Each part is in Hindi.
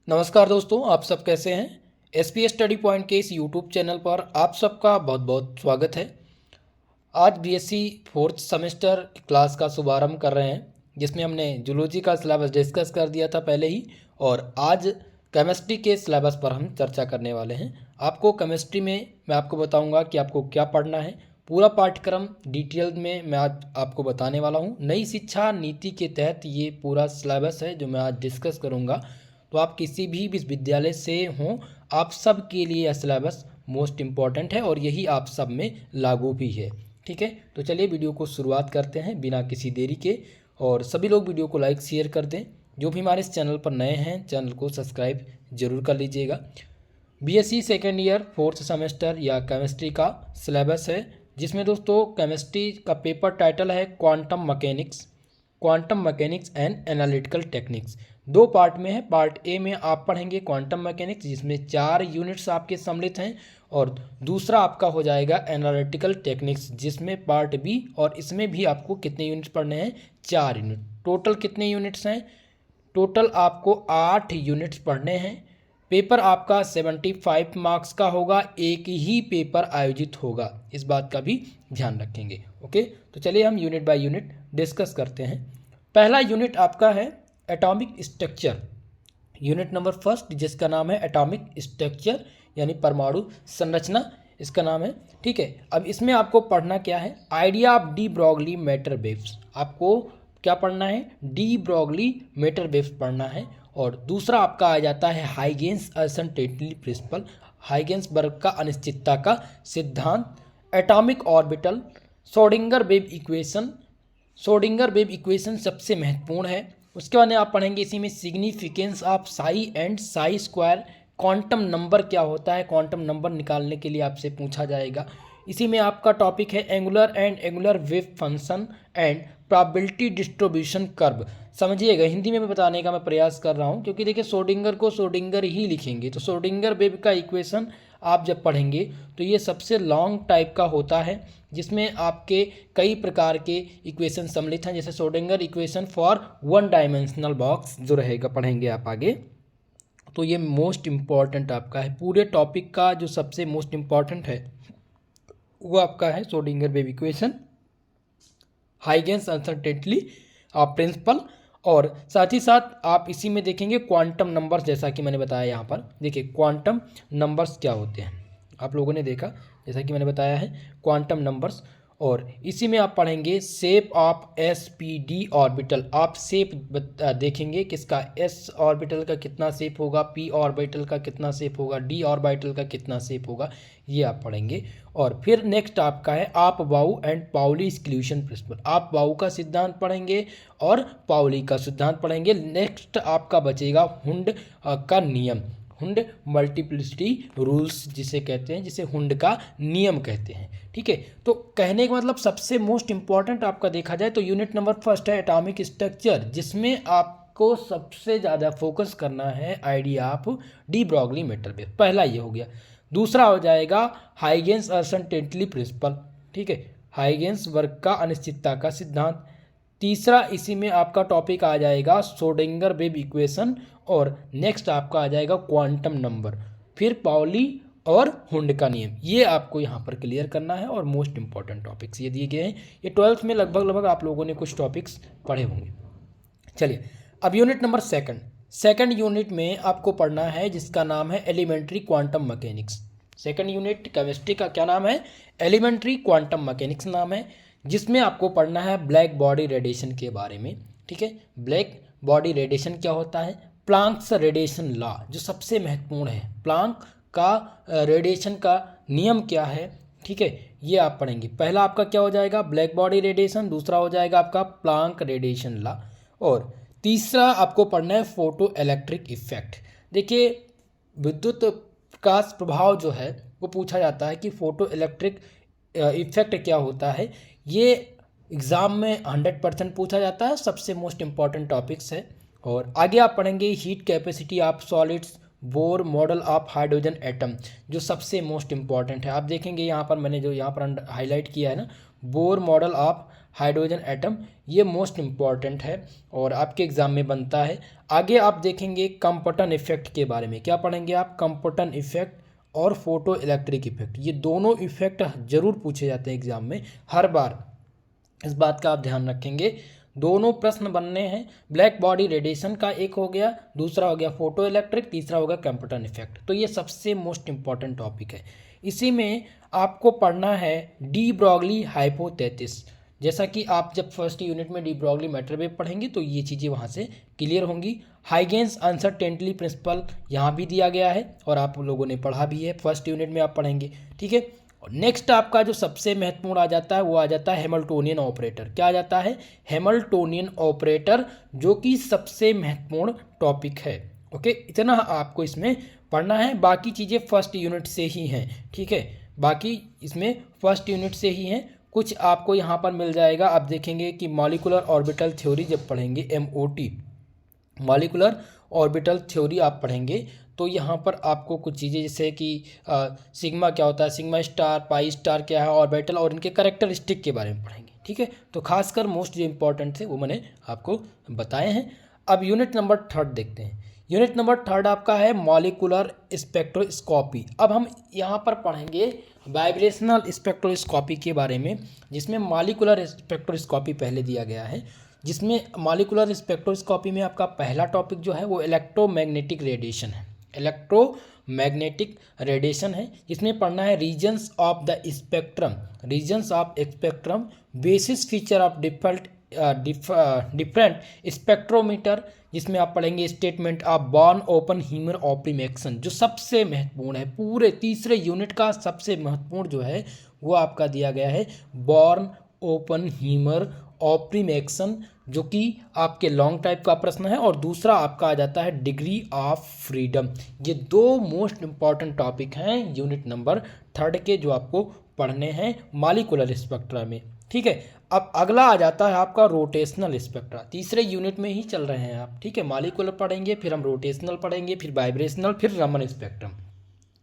नमस्कार दोस्तों, आप सब कैसे हैं। एसपीएस स्टडी पॉइंट के इस यूट्यूब चैनल पर आप सबका बहुत बहुत स्वागत है। आज बीएससी फोर्थ सेमेस्टर क्लास का शुभारंभ कर रहे हैं, जिसमें हमने जूलॉजी का सिलेबस डिस्कस कर दिया था पहले ही, और आज केमिस्ट्री के सिलेबस पर हम चर्चा करने वाले हैं। आपको केमिस्ट्री में मैं आपको बताऊंगा कि आपको क्या पढ़ना है। पूरा पाठ्यक्रम डिटेल में मैं आज आपको बताने वाला हूं। नई शिक्षा नीति के तहत ये पूरा सिलेबस है जो मैं आज डिस्कस करूंगा। तो आप किसी भी विश्वविद्यालय से हों, आप सब के लिए यह सिलेबस मोस्ट इम्पॉर्टेंट है और यही आप सब में लागू भी है। ठीक है, तो चलिए वीडियो को शुरुआत करते हैं बिना किसी देरी के। और सभी लोग वीडियो को लाइक शेयर कर दें। जो भी हमारे इस चैनल पर नए हैं, चैनल को सब्सक्राइब जरूर कर लीजिएगा। BSc second year fourth semester या केमिस्ट्री का सिलेबस है, जिसमें दोस्तों केमिस्ट्री का पेपर टाइटल है quantum mechanics and analytical techniques. दो पार्ट में है। पार्ट ए में आप पढ़ेंगे क्वांटम मैकेनिक्स, जिसमें 4 यूनिट्स आपके सम्मिलित हैं, और दूसरा आपका हो जाएगा एनालिटिकल टेक्निक्स, जिसमें पार्ट बी, और इसमें भी आपको कितने यूनिट्स पढ़ने हैं, 4 यूनिट। टोटल कितने यूनिट्स हैं, टोटल आपको 8 यूनिट्स पढ़ने हैं। पेपर आपका 75 मार्क्स का होगा, एक ही पेपर आयोजित होगा, इस बात का भी ध्यान रखेंगे। ओके, तो चलिए हम यूनिट बाय यूनिट डिस्कस करते हैं। पहला यूनिट आपका है atomic structure, unit number first, जिसका नाम है एटॉमिक स्ट्रक्चर यानी परमाणु संरचना, इसका नाम है। ठीक है, अब इसमें आपको पढ़ना क्या है, idea of de Broglie matter waves. आपको क्या पढ़ना है, डी ब्रॉगली मैटर वेव्स पढ़ना है। और दूसरा आपका आ जाता है हाइगेंस अनसर्टेनिटी प्रिंसिपल, हाइगेंसबर्ग का अनिश्चितता का सिद्धांत, atomic orbital, Schrodinger wave equation. Schrodinger wave equation सबसे महत्वपूर्ण है। उसके बाद आप पढ़ेंगे इसी में significance of Sai and Sai square, quantum number क्या होता है, क्वांटम नंबर निकालने के लिए आपसे पूछा जाएगा। इसी में आपका टॉपिक है angular and angular wave function and probability distribution curve. समझिएगा, हिंदी में बताने का मैं प्रयास कर रहा हूँ, क्योंकि देखिए श्रोडिंगर को श्रोडिंगर ही लिखेंगे, तो श्रोडिंगर वेव का इक्वेशन आप जब पढ़ेंगे तो ये सबसे लॉन्ग टाइप का होता है, जिसमें आपके कई प्रकार के इक्वेशन सम्मिलित हैं, जैसे Schrodinger equation for one dimensional box जो रहेगा, पढ़ेंगे आप आगे। तो ये मोस्ट इम्पॉर्टेंट आपका है, पूरे टॉपिक का जो सबसे मोस्ट इम्पॉर्टेंट है वो आपका है Schrodinger wave equation, Huygens uncertainty principle, और साथ ही साथ आप इसी में देखेंगे क्वांटम नंबर्स, जैसा कि मैंने बताया यहाँ पर। देखिए क्वांटम नंबर्स क्या होते हैं, आप लोगों ने देखा, जैसा कि मैंने बताया है क्वांटम नंबर्स। और इसी में आप पढ़ेंगे shape of S P D orbital. आप शेप देखेंगे किसका, एस ऑर्बिटल का कितना शेप होगा, पी ऑर्बिटल का कितना शेप होगा, डी ऑर्बिटल का कितना शेप होगा, ये आप पढ़ेंगे। और फिर नेक्स्ट आपका है आप बाउ एंड पाउली एक्सक्लूशन प्रिंसिपल। आप बाउ का सिद्धांत पढ़ेंगे और पाउली का सिद्धांत पढ़ेंगे। नेक्स्ट आपका बचेगा हुंड का नियम, हुंड मल्टीप्लिसिटी रूल्स जिसे कहते हैं, जिसे हुंड का नियम कहते हैं। ठीक है, तो कहने का मतलब सबसे मोस्ट इंपॉर्टेंट आपका देखा जाए तो यूनिट नंबर फर्स्ट है एटॉमिक स्ट्रक्चर, जिसमें आपको सबसे ज़्यादा फोकस करना है idea of de Broglie matter wave, पहला ये हो गया। दूसरा हो जाएगा हाइगेंस अनसर्टेनिटी प्रिंसिपल, ठीक है, हाइगेंसबर्ग का अनिश्चितता का सिद्धांत। तीसरा इसी में आपका टॉपिक आ जाएगा श्रोडिंगर वेव इक्वेशन, और नेक्स्ट आपका आ जाएगा क्वांटम नंबर, फिर पाउली और हुंड का नियम। ये आपको यहाँ पर क्लियर करना है, और मोस्ट इंपॉर्टेंट टॉपिक्स ये दिए गए हैं। ये 12th में लगभग आप लोगों ने कुछ टॉपिक्स पढ़े होंगे। चलिए अब यूनिट नंबर सेकंड यूनिट में आपको पढ़ना है जिसका नाम है elementary quantum mechanics. Second unit chemistry का क्या नाम है, एलिमेंट्री क्वांटम मैकेनिक्स नाम है, जिसमें आपको पढ़ना है ब्लैक बॉडी रेडिएशन के बारे में। ठीक है, ब्लैक बॉडी रेडिएशन क्या होता है, प्लांक्स रेडिएशन लॉ जो सबसे महत्वपूर्ण है, प्लांक का रेडिएशन का नियम क्या है। ठीक है, ये आप पढ़ेंगे। पहला आपका क्या हो जाएगा, ब्लैक बॉडी रेडिएशन, दूसरा हो जाएगा आपका प्लांक रेडिएशन लॉ, और तीसरा आपको पढ़ना है फोटो इलेक्ट्रिक इफेक्ट। देखिए विद्युत प्रकाश प्रभाव जो है वो पूछा जाता है कि फोटो इलेक्ट्रिक इफेक्ट क्या होता है, ये एग्ज़ाम में 100% पूछा जाता है, सबसे मोस्ट इम्पॉर्टेंट टॉपिक्स है। और आगे आप पढ़ेंगे heat capacity of solids, Bohr model of hydrogen atom, जो सबसे मोस्ट इम्पॉर्टेंट है। आप देखेंगे यहाँ पर मैंने जो यहाँ पर हाईलाइट किया है ना, Bohr model of hydrogen atom, ये मोस्ट इम्पॉर्टेंट है और आपके एग्जाम में बनता है। आगे आप देखेंगे कंपटन इफेक्ट के बारे में, क्या पढ़ेंगे आप, कंपटन इफेक्ट और फोटो इलेक्ट्रिक इफेक्ट, ये दोनों इफेक्ट जरूर पूछे जाते हैं एग्जाम में हर बार, इस बात का आप ध्यान रखेंगे। दोनों प्रश्न बनने हैं, ब्लैक बॉडी रेडिएशन का एक हो गया, दूसरा हो गया फोटो इलेक्ट्रिक, तीसरा होगा कंपटन इफेक्ट। तो ये सबसे मोस्ट इंपॉर्टेंट टॉपिक है। इसी में आपको पढ़ना है डी ब्रॉगली हाइपोथेसिस। जैसा कि आप जब फर्स्ट यूनिट में डी ब्रॉगली मैटर वेव पढ़ेंगे तो ये चीज़ें वहाँ से क्लियर होंगी। हाइगेंस अनसर्टेनिटी प्रिंसिपल यहाँ भी दिया गया है और आप लोगों ने पढ़ा भी है, फर्स्ट यूनिट में आप पढ़ेंगे, ठीक है। और नेक्स्ट आपका जो सबसे महत्वपूर्ण आ जाता है वो आ जाता है हैमिल्टोनियन ऑपरेटर। क्या आ जाता है, हैमिल्टोनियन ऑपरेटर, जो कि सबसे महत्वपूर्ण टॉपिक है। ओके, इतना आपको इसमें पढ़ना है, बाकी चीज़ें फर्स्ट यूनिट से ही हैं, ठीक है, बाकी इसमें फर्स्ट यूनिट से ही हैं। कुछ आपको यहाँ पर मिल जाएगा, आप देखेंगे कि मॉलिकुलर ऑर्बिटल थ्योरी जब पढ़ेंगे, MOT मॉलिकुलर ऑर्बिटल थ्योरी आप पढ़ेंगे तो यहाँ पर आपको कुछ चीज़ें जैसे कि सिग्मा क्या होता है, सिग्मा स्टार, पाई स्टार क्या है, ऑर्बिटल और इनके कैरेक्टरिस्टिक के बारे में पढ़ेंगे, ठीक है। तो खासकर मोस्ट जो इंपॉर्टेंट थे वो मैंने आपको बताए हैं। अब यूनिट नंबर 3 देखते हैं। यूनिट नंबर 3 आपका है मॉलिकुलर स्पेक्ट्रोस्कोपी। अब हम यहाँ पर पढ़ेंगे वाइब्रेशनल स्पेक्ट्रोस्कोपी के बारे में, जिसमें मॉलिकुलर स्पेक्ट्रोस्कोपी पहले दिया गया है, जिसमें मॉलिकुलर स्पेक्ट्रोस्कोपी में आपका पहला टॉपिक जो है वो इलेक्ट्रोमैग्नेटिक रेडिएशन है। इलेक्ट्रोमैग्नेटिक रेडिएशन है, इसमें पढ़ना है regions of the spectrum, regions of spectrum, basis feature of different spectrometer, जिसमें आप पढ़ेंगे statement of Born Oppenheimer approximation, जो सबसे महत्वपूर्ण है, पूरे तीसरे यूनिट का सबसे महत्वपूर्ण जो है वो आपका दिया गया है बॉर्न ओपन हीमर ऑप्टिमेशन, जो कि आपके लॉन्ग टाइप का प्रश्न है। और दूसरा आपका आ जाता है डिग्री ऑफ फ्रीडम। ये दो मोस्ट इंपॉर्टेंट टॉपिक हैं यूनिट नंबर 3 के, जो आपको पढ़ने हैं मॉलिकुलर स्पेक्ट्रा में, ठीक है। अब अगला आ जाता है आपका रोटेशनल स्पेक्ट्रा, तीसरे यूनिट में ही चल रहे हैं आप, ठीक है। मॉलिकुलर पढ़ेंगे, फिर हम रोटेशनल पढ़ेंगे, फिर वाइब्रेशनल, फिर रमन स्पेक्ट्रम।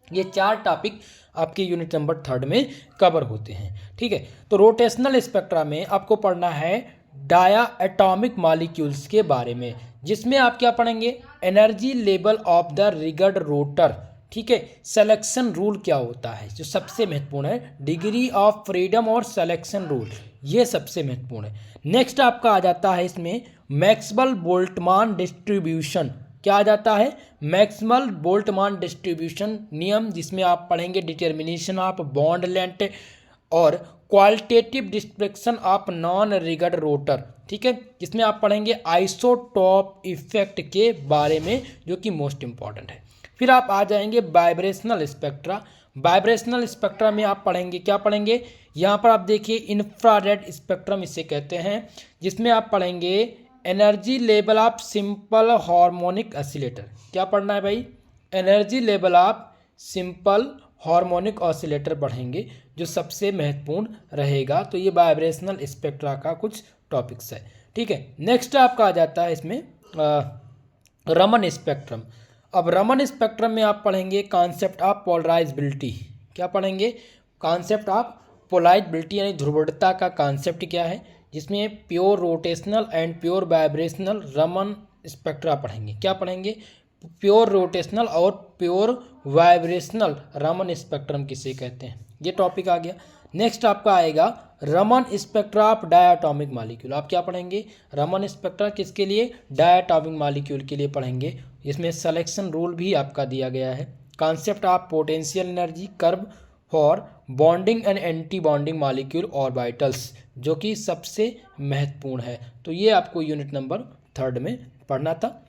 ये 4 टॉपिक आपके यूनिट नंबर 3 में कवर होते हैं, ठीक है। तो रोटेशनल स्पेक्ट्रा में आपको पढ़ना है डाया एटॉमिक मॉलिक्यूल्स के बारे में, जिसमें आप क्या पढ़ेंगे, energy level of the rigid rotor, ठीक है। सिलेक्शन रूल क्या होता है, जो सबसे महत्वपूर्ण है, डिग्री ऑफ फ्रीडम और सिलेक्शन रूल, ये सबसे महत्वपूर्ण है। नेक्स्ट आपका आ जाता है इसमें मैक्सवेल बोल्ट्जमान डिस्ट्रीब्यूशन। क्या आ जाता है, मैक्सवेल बोल्ट्जमान डिस्ट्रीब्यूशन नियम, जिसमें आप पढ़ेंगे डिटर्मिनेशन ऑफ बॉन्ड लेंथ और qualitative destruction of non rigid rotor, ठीक है। जिसमें आप पढ़ेंगे आइसोटोप इफेक्ट के बारे में, जो कि मोस्ट इंपॉर्टेंट है। फिर आप आ जाएंगे वाइब्रेशनल स्पेक्ट्रा। वाइब्रेशनल स्पेक्ट्रा में आप पढ़ेंगे, क्या पढ़ेंगे, यहाँ पर आप देखिए इंफ्रारेड स्पेक्ट्रम इसे कहते हैं, जिसमें आप पढ़ेंगे energy level of simple harmonic oscillator. क्या पढ़ना है भाई, energy level of simple harmonic oscillator पढ़ेंगे, जो सबसे महत्वपूर्ण रहेगा। तो ये वाइब्रेशनल स्पेक्ट्रा का कुछ टॉपिक्स है, ठीक है। नेक्स्ट आपका आ जाता है इसमें रमन स्पेक्ट्रम। अब रमन स्पेक्ट्रम में आप पढ़ेंगे कॉन्सेप्ट ऑफ पोलराइजेबिलिटी। क्या पढ़ेंगे, कॉन्सेप्ट ऑफ पोलराइजेबिलिटी, यानी ध्रुवता का कॉन्सेप्ट क्या है, जिसमें pure rotational and pure vibrational Raman spectra पढ़ेंगे। क्या पढ़ेंगे, प्योर रोटेशनल और प्योर वाइब्रेशनल रमन स्पेक्ट्रम किसे कहते हैं, ये टॉपिक आ गया। नेक्स्ट आपका आएगा Raman spectra of diatomic molecule. आप क्या पढ़ेंगे, रमन स्पेक्ट्रा किसके लिए, डायटॉमिक मॉलिक्यूल के लिए पढ़ेंगे। इसमें सिलेक्शन रूल भी आपका दिया गया है। Concept of potential energy curve for bonding and anti bonding molecule orbitals, जो कि सबसे महत्वपूर्ण है। तो ये आपको यूनिट नंबर 3 में पढ़ना था।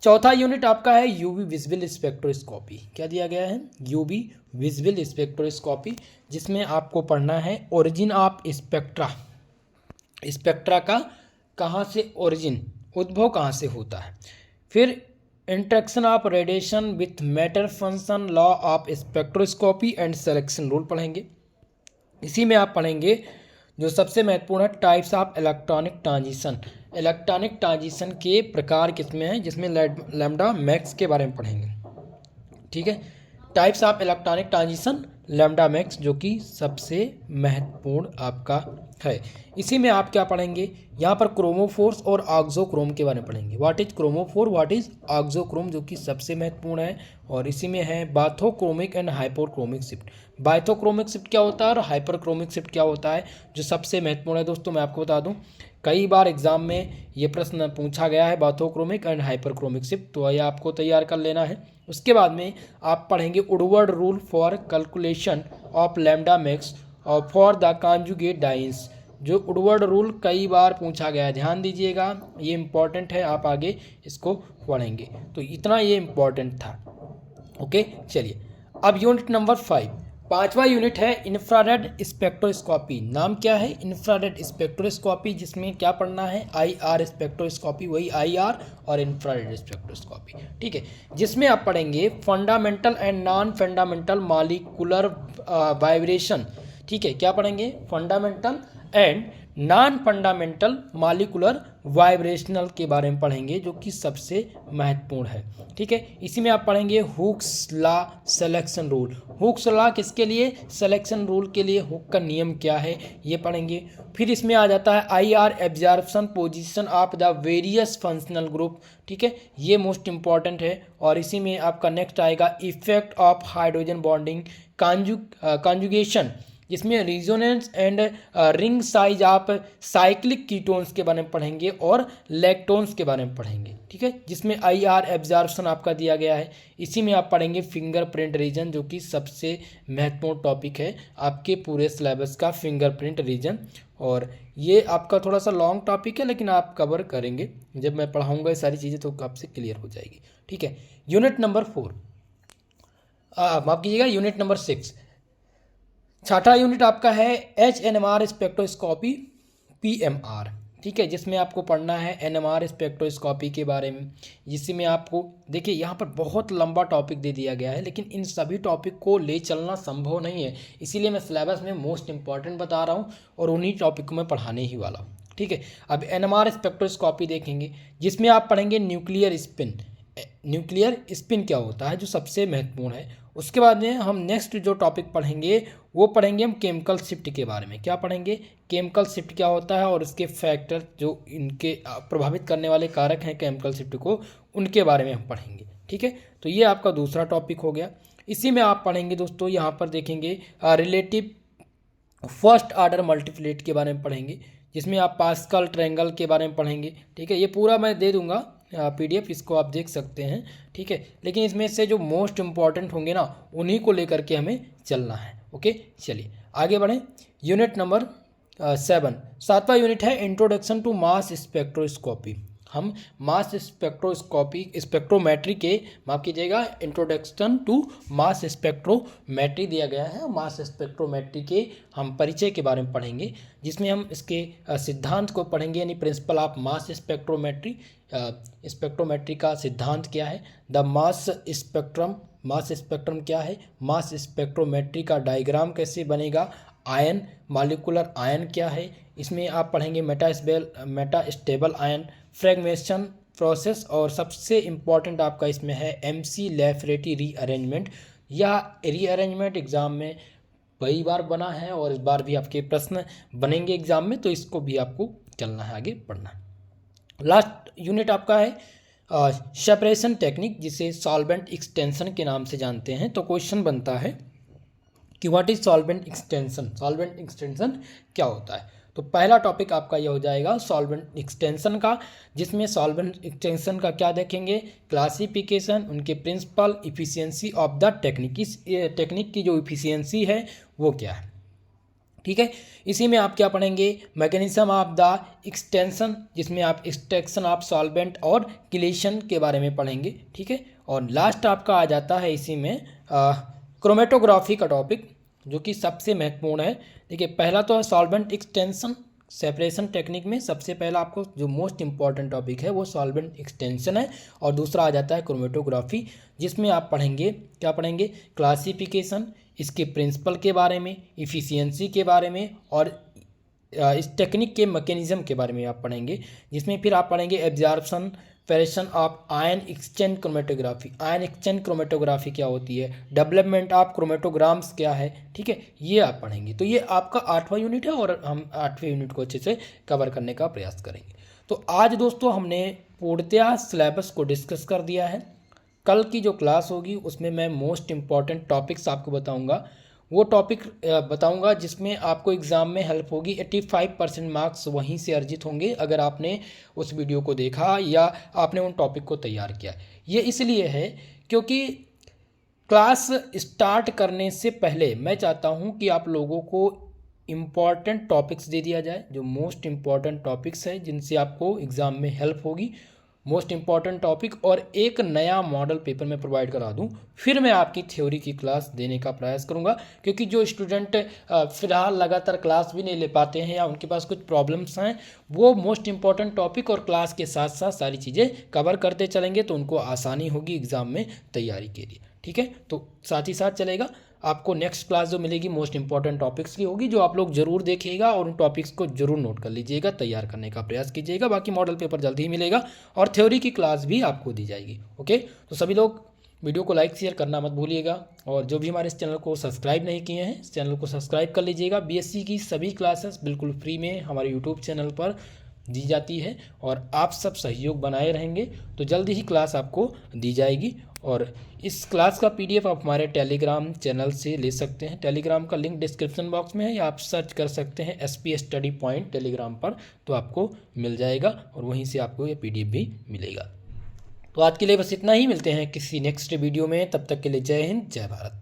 चौथा यूनिट आपका है यूवी विजिबल स्पेक्ट्रोस्कोपी। क्या दिया गया है, यूवी विजिबल स्पेक्ट्रोस्कोपी, जिसमें आपको पढ़ना है ओरिजिन ऑफ स्पेक्ट्रा, स्पेक्ट्रा का कहाँ से ओरिजिन, उद्भव कहाँ से होता है। फिर interaction of radiation with matter function, law of spectroscopy and selection rule पढ़ेंगे। इसी में आप पढ़ेंगे जो सबसे महत्वपूर्ण है types of electronic transition. Electronic transition के प्रकार किसमें हैं, जिसमें लैम्डा मैक्स के बारे में पढ़ेंगे, ठीक है। Types of electronic transition lambda max जो कि सबसे महत्वपूर्ण आपका है। इसी में आप क्या पढ़ेंगे, यहाँ पर क्रोमोफोर्स और ऑक्सोक्रोम के बारे में पढ़ेंगे। What is chromophore, what is auxochrome जो कि सबसे महत्वपूर्ण है। और इसी में है bathochromic and hypochromic shift. Bathochromic shift क्या होता है और हाइपरक्रोमिक शिफ्ट क्या होता है जो सबसे महत्वपूर्ण है दोस्तों, मैं आपको बता दूं कई बार एग्जाम में ये प्रश्न पूछा गया है, बाथोक्रोमिक एंड हाइपरक्रोमिक शिफ्ट, तो ये आपको तैयार कर लेना है। उसके बाद में आप पढ़ेंगे Woodward rule for calculation of lambda max और फॉर द कॉन्जुगेट डाइंस। जो वुडवर्ड रूल कई बार पूछा गया है, ध्यान दीजिएगा, ये इंपॉर्टेंट है, आप आगे इसको पढ़ेंगे। तो इतना ये इंपॉर्टेंट था। ओके, चलिए अब यूनिट नंबर 5, पांचवा यूनिट है इंफ्रारेड स्पेक्ट्रोस्कोपी। नाम क्या है, इंफ्रारेड स्पेक्ट्रोस्कोपी, जिसमें क्या पढ़ना है, आईआर स्पेक्ट्रोस्कोपी, वही आईआर और इंफ्रारेड स्पेक्ट्रोस्कोपी। ठीक है, जिसमें आप पढ़ेंगे fundamental and non fundamental molecular vibration. ठीक है, क्या पढ़ेंगे, fundamental and non fundamental molecular vibrational के बारे में पढ़ेंगे जो कि सबसे महत्वपूर्ण है। ठीक है, इसी में आप पढ़ेंगे Hooke's law selection rule. Hooke's law किसके लिए, सिलेक्शन रूल के लिए, हुक का नियम क्या है ये पढ़ेंगे। फिर इसमें आ जाता है IR absorption position of the various functional group. ठीक है, ये मोस्ट इंपॉर्टेंट है। और इसी में आपका नेक्स्ट आएगा effect of hydrogen bonding conjugation, जिसमें resonance and ring size of cyclic ketones के बारे में पढ़ेंगे और लैक्टोन्स के बारे में पढ़ेंगे। ठीक है, जिसमें आईआर एब्जॉर्प्शन आपका दिया गया है। इसी में आप पढ़ेंगे फिंगरप्रिंट रीजन जो कि सबसे महत्वपूर्ण टॉपिक है आपके पूरे सिलेबस का, फिंगरप्रिंट रीजन। और ये आपका थोड़ा सा लॉन्ग टॉपिक है लेकिन आप कवर करेंगे, जब मैं पढ़ाऊँगा ये सारी चीज़ें तो आपसे क्लियर हो जाएगी। ठीक है, यूनिट नंबर 4, माफ कीजिएगा, यूनिट नंबर 6, छठा यूनिट आपका है HNMR स्पेक्ट्रोस्कोपी PMR। ठीक है, जिसमें आपको पढ़ना है NMR स्पेक्ट्रोस्कोपी के बारे में। जिसमें आपको देखिए यहाँ पर बहुत लंबा टॉपिक दे दिया गया है, लेकिन इन सभी टॉपिक को ले चलना संभव नहीं है, इसीलिए मैं सिलेबस में मोस्ट इंपॉर्टेंट बता रहा हूँ और उन्हीं टॉपिक को मैं पढ़ाने ही वाला हूँ। ठीक है, अब NMR स्पेक्ट्रोस्कोपी देखेंगे, जिसमें आप पढ़ेंगे न्यूक्लियर स्पिन। न्यूक्लियर स्पिन क्या होता है जो सबसे महत्वपूर्ण है। उसके बाद में हम नेक्स्ट जो टॉपिक पढ़ेंगे वो पढ़ेंगे हम केमिकल शिफ्ट के बारे में। क्या पढ़ेंगे, केमिकल शिफ्ट क्या होता है और उसके फैक्टर जो इनके प्रभावित करने वाले कारक हैं केमिकल शिफ्ट को, उनके बारे में हम पढ़ेंगे। ठीक है, तो ये आपका दूसरा टॉपिक हो गया। इसी में आप पढ़ेंगे दोस्तों, यहाँ पर देखेंगे रिलेटिव फर्स्ट ऑर्डर मल्टीप्लेट के बारे में पढ़ेंगे, जिसमें आप पास्कल ट्रायंगल के बारे में पढ़ेंगे। ठीक है, ये पूरा मैं दे दूंगा PDF, इसको आप देख सकते हैं। ठीक है, लेकिन इसमें से जो मोस्ट इंपॉर्टेंट होंगे ना उन्हीं को लेकर के हमें चलना है। ओके, चलिए आगे बढ़ें। यूनिट नंबर 7, सातवां यूनिट है इंट्रोडक्शन टू मास स्पेक्ट्रोस्कोपी। हम मास स्पेक्ट्रोमेट्री के, माफ कीजिएगा, इंट्रोडक्शन टू मास स्पेक्ट्रोमेट्री दिया गया है, मास स्पेक्ट्रोमेट्री के हम परिचय के बारे में पढ़ेंगे, जिसमें हम इसके सिद्धांत को पढ़ेंगे, यानी principle of mass spectrometry. Spectrometry का सिद्धांत क्या है, the mass spectrum, mass spectrum क्या है, मास स्पेक्ट्रोमेट्री का डायग्राम कैसे बनेगा, आयन मॉलिक्यूलर आयन क्या है, इसमें आप पढ़ेंगे मेटास्टेबल आयन, फ्रेगमेशन प्रोसेस, और सबसे इम्पॉर्टेंट आपका इसमें है MC लैफरेटी रीअरेंजमेंट। यह रीअरेंजमेंट एग्जाम में कई बार बना है और इस बार भी आपके प्रश्न बनेंगे एग्जाम में, तो इसको भी आपको चलना है, आगे पढ़ना है। लास्ट यूनिट आपका है सेपरेशन टेक्निक, जिसे सॉल्वेंट एक्सटेंशन के नाम से जानते हैं। तो क्वेश्चन बनता है कि what is solvent extension, solvent extension क्या होता है। तो पहला टॉपिक आपका ये हो जाएगा सॉल्वेंट एक्सटेंशन का, जिसमें सॉल्वेंट एक्सटेंशन का क्या देखेंगे, क्लासिफिकेशन, उनके principle, efficiency of the technique, इस टेक्निक की जो इफिशियंसी है वो क्या है। ठीक है, इसी में आप क्या पढ़ेंगे, मैकेनिज्म ऑफ द एक्सटेंशन, जिसमें आप एक्सट्रैक्शन ऑफ सॉल्वेंट और किलेशन के बारे में पढ़ेंगे। ठीक है, और लास्ट आपका आ जाता है इसी में क्रोमेटोग्राफी का टॉपिक, जो कि सबसे महत्वपूर्ण है। देखिए, पहला तो है सॉल्वेंट एक्सटेंशन, सेपरेशन टेक्निक में सबसे पहला आपको जो मोस्ट इंपॉर्टेंट टॉपिक है वो सॉल्वेंट एक्सटेंशन है, और दूसरा आ जाता है क्रोमेटोग्राफी, जिसमें आप पढ़ेंगे, क्या पढ़ेंगे, क्लासिफिकेशन, इसके प्रिंसिपल के बारे में, इफिशियंसी के बारे में, और इस टेक्निक के मैकेनिज्म के बारे में आप पढ़ेंगे, जिसमें फिर आप पढ़ेंगे absorption, operation of ion exchange chromatography. Ion exchange chromatography क्या होती है, डेवलपमेंट ऑफ क्रोमेटोग्राम्स क्या है, ठीक है, ये आप पढ़ेंगे। तो ये आपका 8वां यूनिट है और हम 8वें यूनिट को अच्छे से कवर करने का प्रयास करेंगे। तो आज दोस्तों हमने पूर्णतया सिलेबस को डिस्कस कर दिया है। कल की जो क्लास होगी उसमें मैं मोस्ट इम्पॉर्टेंट टॉपिक्स आपको बताऊंगा, वो टॉपिक बताऊंगा जिसमें आपको एग्ज़ाम में हेल्प होगी। 85% मार्क्स वहीं से अर्जित होंगे अगर आपने उस वीडियो को देखा या आपने उन टॉपिक को तैयार किया। ये इसलिए है क्योंकि क्लास स्टार्ट करने से पहले मैं चाहता हूँ कि आप लोगों को इम्पॉर्टेंट टॉपिक्स दे दिया जाए, जो मोस्ट इम्पॉर्टेंट टॉपिक्स हैं जिनसे आपको एग्ज़ाम में हेल्प होगी, मोस्ट इम्पॉर्टेंट टॉपिक, और एक नया मॉडल पेपर मैं प्रोवाइड करा दूं। फिर मैं आपकी थ्योरी की क्लास देने का प्रयास करूंगा, क्योंकि जो स्टूडेंट फ़िलहाल लगातार क्लास भी नहीं ले पाते हैं या उनके पास कुछ प्रॉब्लम्स हैं, वो मोस्ट इम्पॉर्टेंट टॉपिक और क्लास के साथ साथ सारी चीज़ें कवर करते चलेंगे तो उनको आसानी होगी एग्ज़ाम में तैयारी के लिए, ठीक है। तो साथ ही साथ चलेगा। आपको नेक्स्ट क्लास जो मिलेगी मोस्ट इंपॉर्टेंट टॉपिक्स की होगी, जो आप लोग जरूर देखिएगा और उन टॉपिक्स को जरूर नोट कर लीजिएगा, तैयार करने का प्रयास कीजिएगा। बाकी मॉडल पेपर जल्दी ही मिलेगा और थ्योरी की क्लास भी आपको दी जाएगी। ओके, तो सभी लोग वीडियो को लाइक शेयर करना मत भूलिएगा, और जो भी हमारे इस चैनल को सब्सक्राइब नहीं किए हैं इस चैनल को सब्सक्राइब कर लीजिएगा। बीएससी की सभी क्लासेस बिल्कुल फ्री में हमारे यूट्यूब चैनल पर दी जाती है, और आप सब सहयोग बनाए रहेंगे तो जल्दी ही क्लास आपको दी जाएगी। और इस क्लास का पीडीएफ आप हमारे टेलीग्राम चैनल से ले सकते हैं। टेलीग्राम का लिंक डिस्क्रिप्शन बॉक्स में है, या आप सर्च कर सकते हैं SP स्टडी पॉइंट टेलीग्राम पर, तो आपको मिल जाएगा और वहीं से आपको ये पीडीएफ भी मिलेगा। तो आज के लिए बस इतना ही, मिलते हैं किसी नेक्स्ट वीडियो में, तब तक के लिए जय हिंद जय भारत।